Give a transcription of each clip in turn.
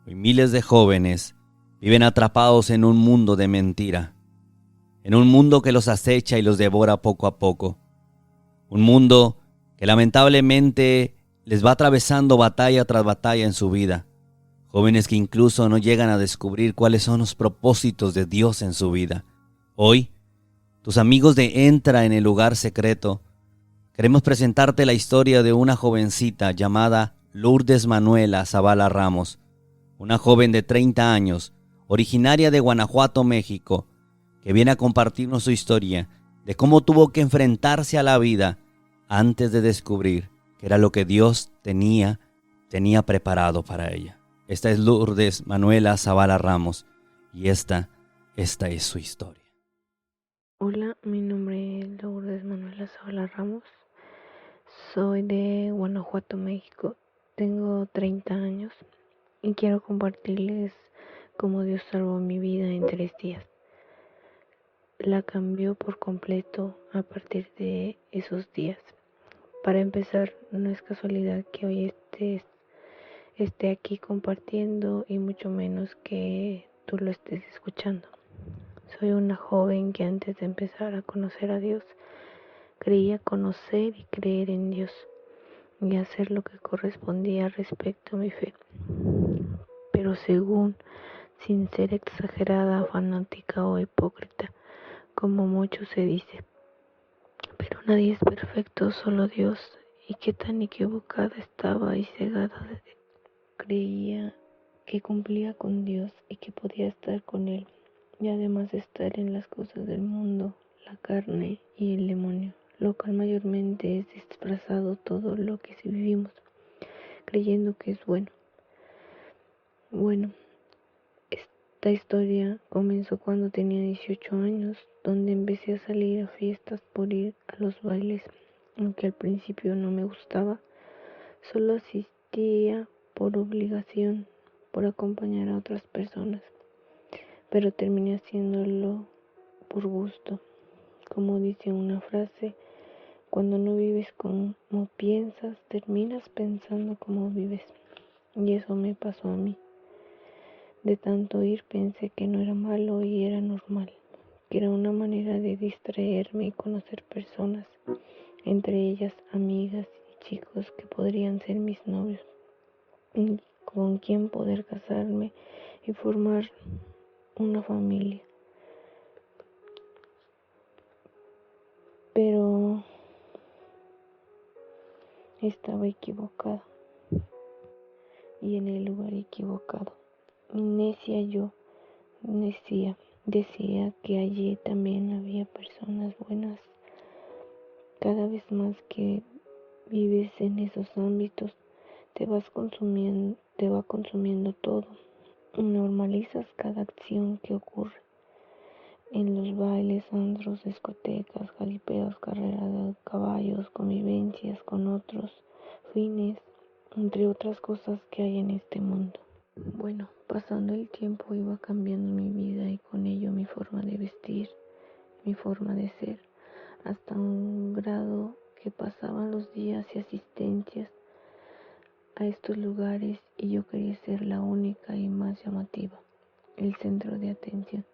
Hoy miles de jóvenes viven atrapados en un mundo de mentira, en un mundo que los acecha y los devora poco a poco. Un mundo que lamentablemente les va atravesando batalla tras batalla en su vida. Jóvenes que incluso no llegan a descubrir cuáles son los propósitos de Dios en su vida. Hoy, tus amigos de Entra en el Lugar Secreto, queremos presentarte la historia de una jovencita llamada Lourdes Manuela Zavala Ramos, una joven de 30 años, originaria de Guanajuato, México, que viene a compartirnos su historia de cómo tuvo que enfrentarse a la vida antes de descubrir que era lo que Dios tenía preparado para ella. Esta es Lourdes Manuela Zavala Ramos y esta es su historia. Hola, mi nombre es Lourdes Manuela Zavala Ramos. Soy de Guanajuato, México. Tengo 30 años y quiero compartirles cómo Dios salvó mi vida en 3 días. La cambió por completo a partir de esos días. Para empezar, no es casualidad que hoy esté aquí compartiendo y mucho menos que tú lo estés escuchando. Soy una joven que antes de empezar a conocer a Dios, creía conocer y creer en Dios y hacer lo que correspondía respecto a mi fe. Pero sin ser exagerada, fanática o hipócrita, como mucho se dice. Pero nadie es perfecto, solo Dios. Y qué tan equivocada estaba y cegada. Creía que cumplía con Dios y que podía estar con Él, y además estar en las cosas del mundo, la carne y el demonio, lo cual mayormente es disfrazado todo lo que sí vivimos, creyendo que es bueno. Bueno, esta historia comenzó cuando tenía 18 años, donde empecé a salir a fiestas por ir a los bailes, aunque al principio no me gustaba, solo asistía por obligación, por acompañar a otras personas, pero terminé haciéndolo por gusto. Como dice una frase, cuando no vives como piensas, terminas pensando como vives. Y eso me pasó a mí. De tanto ir pensé que no era malo y era normal, que era una manera de distraerme y conocer personas, entre ellas amigas y chicos que podrían ser mis novios, con quien poder casarme y formar una familia. Pero estaba equivocada y en el lugar equivocado. Necia yo, decía que allí también había personas buenas. Cada vez más que vives en esos ámbitos, te va consumiendo todo. Normalizas cada acción que ocurre en los bailes, antros, discotecas, jaripeos, carreras de caballos, convivencias con otros fines, entre otras cosas que hay en este mundo. Bueno, pasando el tiempo iba cambiando mi vida y con ello mi forma de vestir, mi forma de ser, hasta un grado que pasaban los días y asistencias a estos lugares y yo quería ser la única y más llamativa, el centro de atención.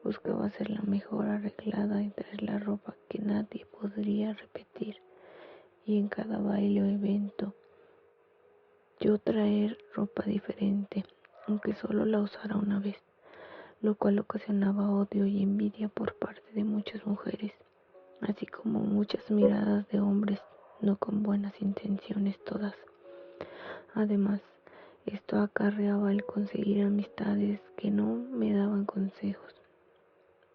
Buscaba ser la mejor arreglada y traer la ropa que nadie podría repetir, y en cada baile o evento yo traer ropa diferente, aunque solo la usara una vez, lo cual ocasionaba odio y envidia por parte de muchas mujeres, así como muchas miradas de hombres no con buenas intenciones todas. Además, esto acarreaba el conseguir amistades que no me daban consejos.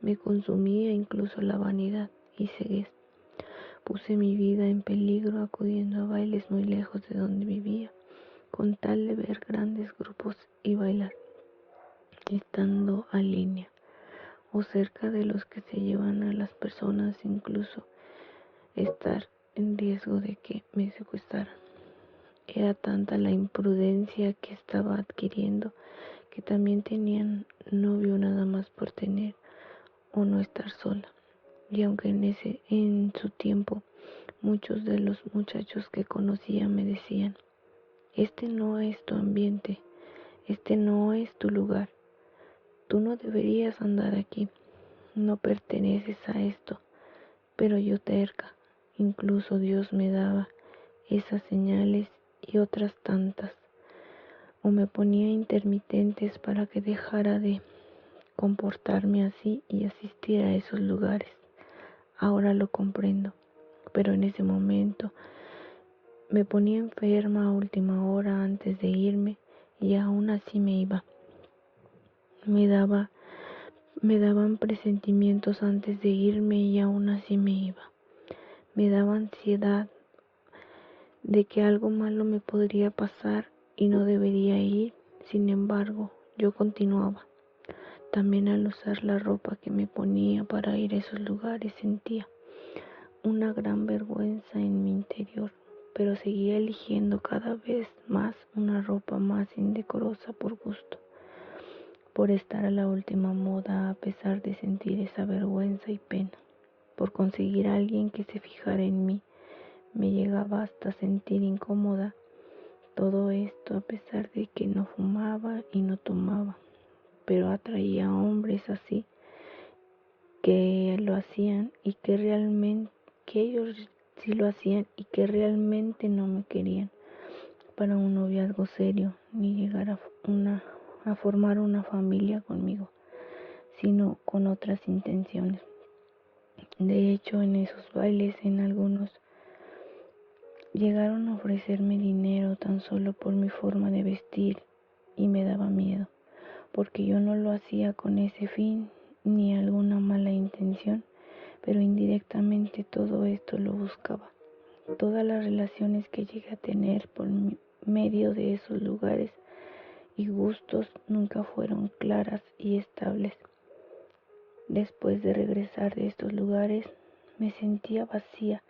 Me consumía incluso la vanidad y ceguez. Puse mi vida en peligro acudiendo a bailes muy lejos de donde vivía, con tal de ver grandes grupos y bailar, estando a línea o cerca de los que se llevan a las personas, incluso estar en riesgo de que me secuestraran. Era tanta la imprudencia que estaba adquiriendo que también tenían novio nada más por tener o no estar sola. Y aunque en su tiempo muchos de los muchachos que conocía me decían, este no es tu ambiente, este no es tu lugar, tú no deberías andar aquí, no perteneces a esto. Pero yo terca, incluso Dios me daba esas señales y otras tantas, o me ponía intermitentes para que dejara de comportarme así y asistir a esos lugares. Ahora lo comprendo, pero en ese momento me ponía enferma a última hora antes de irme y aún así me iba. Me daban presentimientos antes de irme y aún así me iba. Me daba ansiedad de que algo malo me podría pasar y no debería ir. Sin embargo, yo continuaba. También al usar la ropa que me ponía para ir a esos lugares sentía una gran vergüenza en mi interior, pero seguía eligiendo cada vez más una ropa más indecorosa por gusto, por estar a la última moda a pesar de sentir esa vergüenza y pena, por conseguir a alguien que se fijara en mí. Me llegaba hasta sentir incómoda. Todo esto a pesar de que no fumaba y no tomaba, pero atraía a hombres así que lo hacían y que ellos sí lo hacían y que realmente no me querían para un noviazgo serio ni llegar a formar una familia conmigo, sino con otras intenciones. De hecho, en esos bailes, en algunos llegaron a ofrecerme dinero tan solo por mi forma de vestir y me daba miedo, porque yo no lo hacía con ese fin ni alguna mala intención, pero indirectamente todo esto lo buscaba. Todas las relaciones que llegué a tener por medio de esos lugares y gustos nunca fueron claras y estables. Después de regresar de estos lugares, me sentía vacía,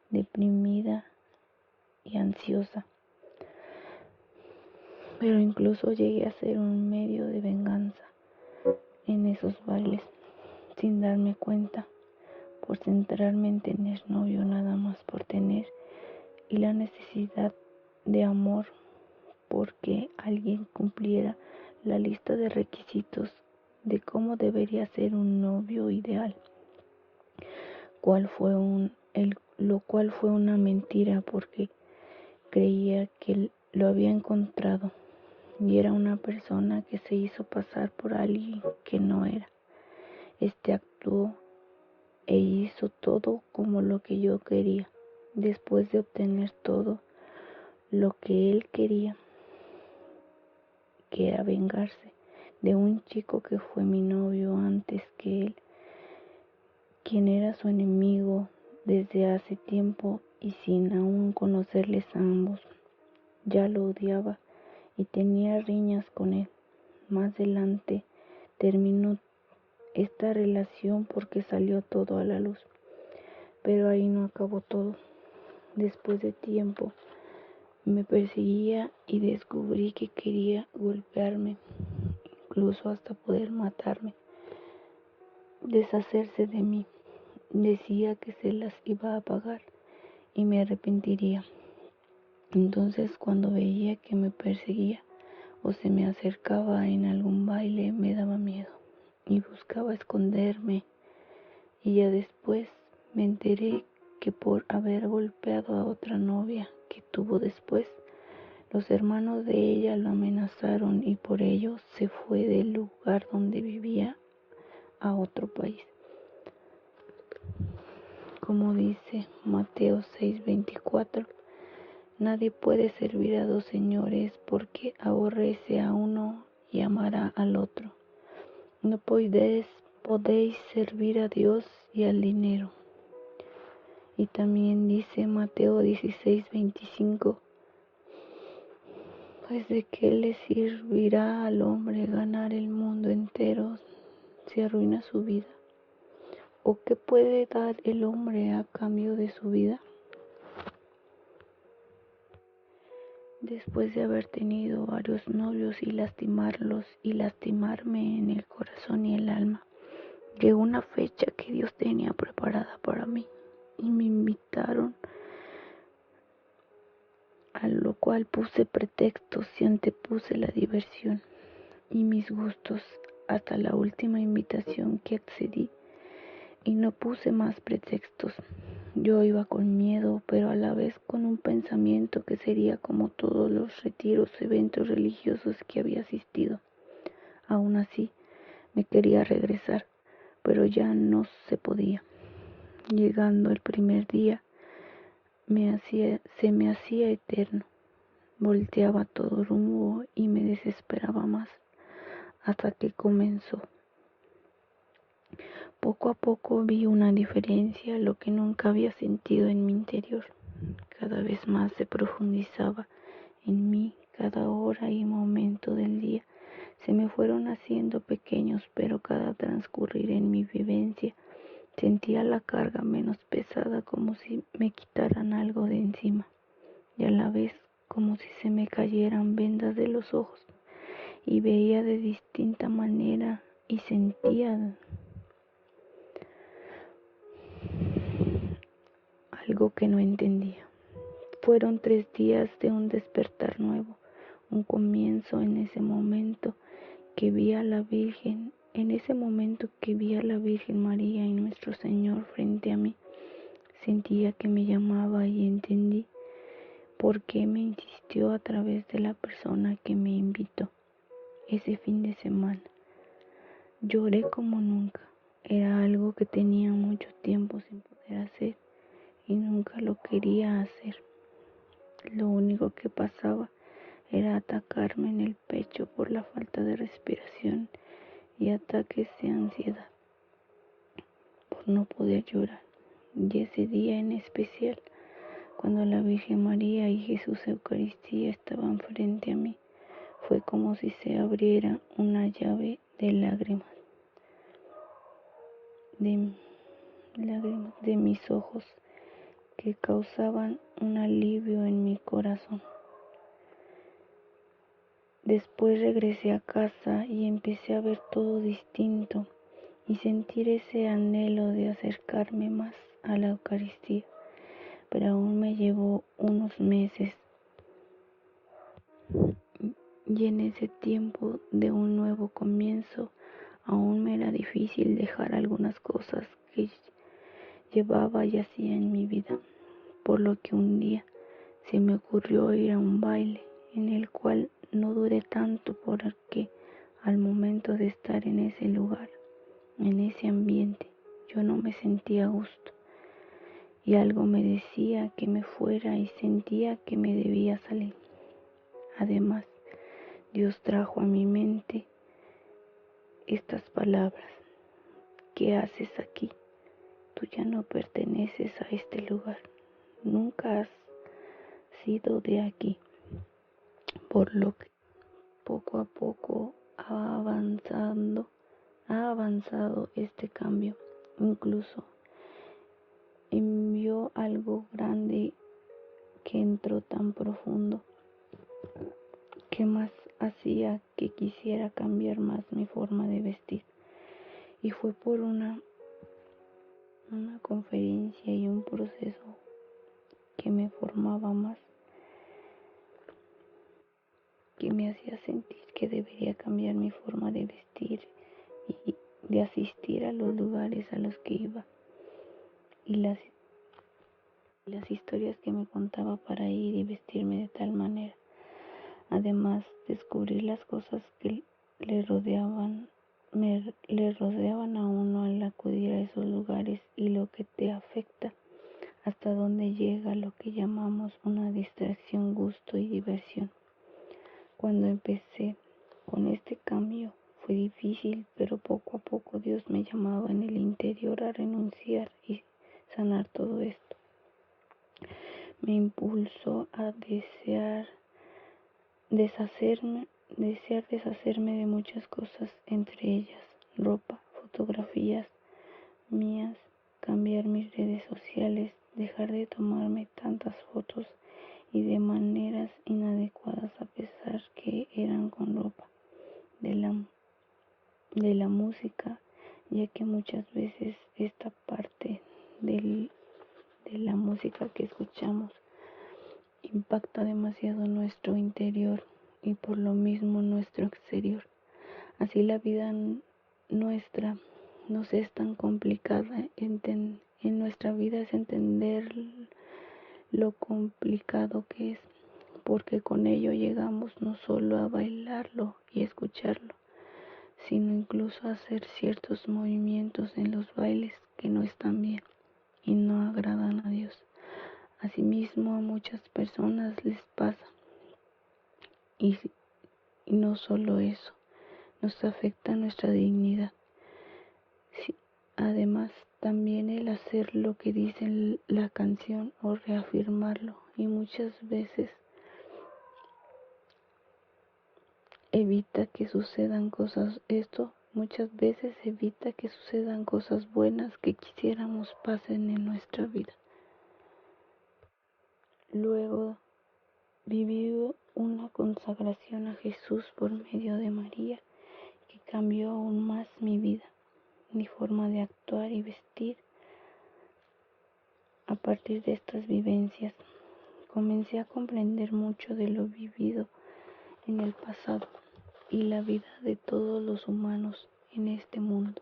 deprimida y ansiosa. Pero incluso llegué a ser un medio de venganza en esos bailes, sin darme cuenta, por centrarme en tener novio nada más por tener, y la necesidad de amor porque alguien cumpliera la lista de requisitos de cómo debería ser un novio ideal, lo cual fue una mentira porque creía que lo había encontrado y era una persona que se hizo pasar por alguien que no era. Este actuó e hizo todo como lo que yo quería. Después de obtener todo lo que él quería, que era vengarse de un chico que fue mi novio antes que él, quien era su enemigo desde hace tiempo y sin aún conocerles a ambos. Ya lo odiaba y tenía riñas con él. Más adelante terminó esta relación porque salió todo a la luz. Pero ahí no acabó todo. Después de tiempo me perseguía y descubrí que quería golpearme, incluso hasta poder matarme, deshacerse de mí. Decía que se las iba a pagar y me arrepentiría. Entonces cuando veía que me perseguía o se me acercaba en algún baile me daba miedo y buscaba esconderme, y ya después me enteré que por haber golpeado a otra novia que tuvo después, los hermanos de ella lo amenazaron y por ello se fue del lugar donde vivía a otro país. Como dice Mateo 6:24, nadie puede servir a dos señores porque aborrece a uno y amará al otro. No podéis servir a Dios y al dinero. Y también dice Mateo 16:25, pues de qué le servirá al hombre ganar el mundo entero si arruina su vida, o qué puede dar el hombre a cambio de su vida. Después de haber tenido varios novios y lastimarlos y lastimarme en el corazón y el alma, llegó una fecha que Dios tenía preparada para mí y me invitaron a lo cual puse pretextos y antepuse la diversión y mis gustos hasta la última invitación que accedí, y no puse más pretextos. Yo iba con miedo, pero a la vez con un pensamiento que sería como todos los retiros o eventos religiosos que había asistido. Aún así, me quería regresar, pero ya no se podía. Llegando el primer día, se me hacía eterno. Volteaba a todo rumbo y me desesperaba más, hasta que comenzó. Poco a poco vi una diferencia, lo que nunca había sentido en mi interior. Cada vez más se profundizaba en mí, cada hora y momento del día. Se me fueron haciendo pequeños, pero cada transcurrir en mi vivencia sentía la carga menos pesada, como si me quitaran algo de encima, y a la vez como si se me cayeran vendas de los ojos, y veía de distinta manera y sentía algo que no entendía. Fueron 3 días de un despertar nuevo, un comienzo en ese momento que vi a la Virgen María y Nuestro Señor frente a mí. Sentía que me llamaba y entendí por qué me insistió a través de la persona que me invitó. Ese fin de semana lloré como nunca. Era algo que tenía mucho tiempo sin poder hacer y nunca lo quería hacer. Lo único que pasaba era atacarme en el pecho por la falta de respiración y ataques de ansiedad por no poder llorar. Y ese día en especial, cuando la Virgen María y Jesús Eucaristía estaban frente a mí, fue como si se abriera una llave de lágrimas de mis ojos que causaban un alivio en mi corazón. Después regresé a casa y empecé a ver todo distinto y sentir ese anhelo de acercarme más a la Eucaristía, pero aún me llevó unos meses, y en ese tiempo de un nuevo comienzo aún me era difícil dejar algunas cosas que llevaba y hacía en mi vida, por lo que un día se me ocurrió ir a un baile en el cual no duré tanto, porque al momento de estar en ese lugar, en ese ambiente, yo no me sentía a gusto y algo me decía que me fuera y sentía que me debía salir. Además, Dios trajo a mi mente estas palabras: ¿qué haces aquí? Tú ya no perteneces a este lugar, nunca has sido de aquí, por lo que poco a poco ha avanzado este cambio. Incluso envió algo grande que entró tan profundo, que más hacía que quisiera cambiar más mi forma de vestir. Y fue por una conferencia y un proceso que me formaba más, que me hacía sentir que debería cambiar mi forma de vestir y de asistir a los lugares a los que iba, y las historias que me contaba para ir y vestirme de tal manera. Además, descubrir las cosas que le rodeaban a uno al acudir a esos lugares, y lo que te afecta, hasta dónde llega lo que llamamos una distracción, gusto y diversión. Cuando empecé con este cambio fue difícil, pero poco a poco Dios me llamaba en el interior a renunciar y sanar todo esto. Me impulsó a desear deshacerme de muchas cosas, entre ellas ropa, fotografías mías, cambiar mis redes sociales, dejar de tomarme tantas fotos y de maneras inadecuadas, a pesar que eran con ropa, de la música, ya que muchas veces esta parte de la música que escuchamos impacta demasiado nuestro interior y por lo mismo nuestro exterior. Así la vida nuestra nos es tan complicada. En nuestra vida es entender lo complicado que es, porque con ello llegamos no solo a bailarlo y escucharlo, sino incluso a hacer ciertos movimientos en los bailes que no están bien y no agradan a Dios. Asimismo, a muchas personas les pasa, y no solo eso, nos afecta nuestra dignidad. Sí, además, también el hacer lo que dice la canción o reafirmarlo, y muchas veces evita que sucedan cosas, esto muchas veces evita que sucedan cosas buenas que quisiéramos pasen en nuestra vida. Luego viví una consagración a Jesús por medio de María que cambió aún más mi vida, mi forma de actuar y vestir. A partir de estas vivencias, comencé a comprender mucho de lo vivido en el pasado y la vida de todos los humanos en este mundo,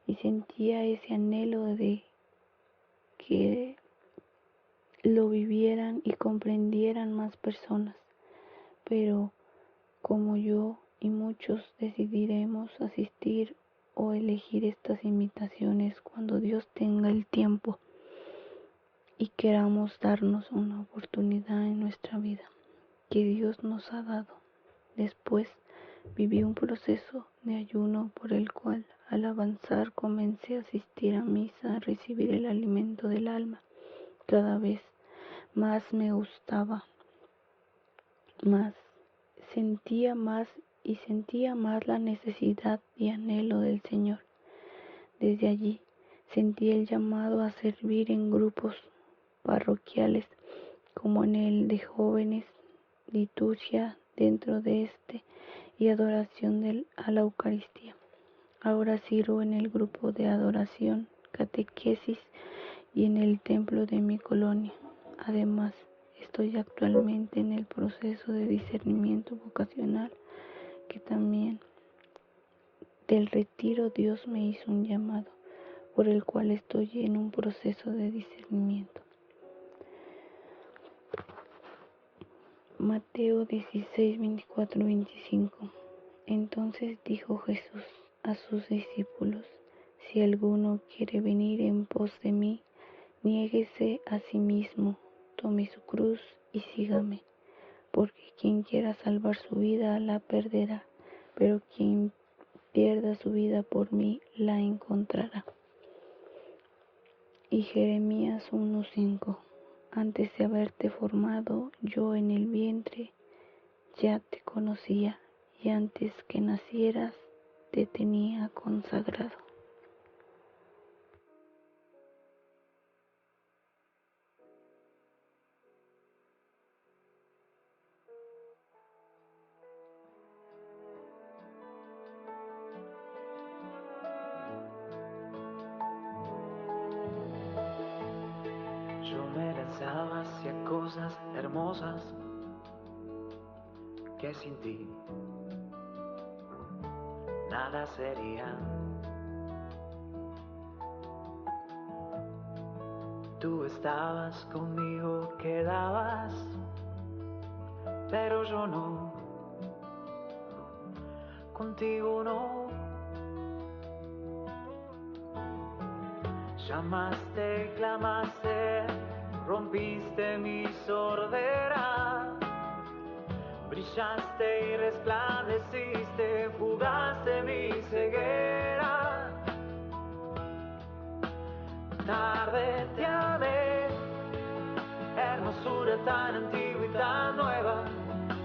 y sentía ese anhelo de que lo vivieran y comprendieran más personas, pero como yo y muchos decidiremos asistir o elegir estas invitaciones cuando Dios tenga el tiempo y queramos darnos una oportunidad en nuestra vida que Dios nos ha dado. Después viví un proceso de ayuno por el cual al avanzar comencé a asistir a misa, a recibir el alimento del alma. Cada vez más me gustaba, más sentía más la necesidad y anhelo del Señor. Desde allí sentí el llamado a servir en grupos parroquiales como en el de jóvenes, liturgia dentro de este y adoración a la Eucaristía. Ahora sirvo en el grupo de adoración, catequesis y en el templo de mi colonia. Además, estoy actualmente en el proceso de discernimiento vocacional, que también del retiro Dios me hizo un llamado, por el cual estoy en un proceso de discernimiento. Mateo 16, 24, 25. Entonces dijo Jesús a sus discípulos: si alguno quiere venir en pos de mí, niéguese a sí mismo, tome su cruz y sígame, porque quien quiera salvar su vida la perderá, pero quien pierda su vida por mí la encontrará. Y Jeremías 1:5. Antes de haberte formado yo en el vientre, ya te conocía, y antes que nacieras te tenía consagrado. Yo me lanzaba hacia cosas hermosas que sin ti nada sería. Tú estabas conmigo, quedabas, pero yo no, contigo no. Llamaste, clamaste, rompiste mi sordera, brillaste y resplandeciste, fugaste mi ceguera. Tarde te amé, hermosura tan antigua y tan nueva.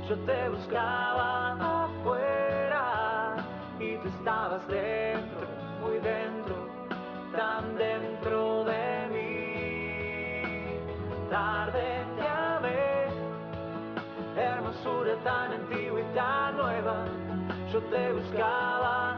Yo te buscaba afuera y tú estabas dentro, muy dentro, tan dentro de mí. Tarde te amé, hermosura tan antigua y tan nueva. Yo te buscaba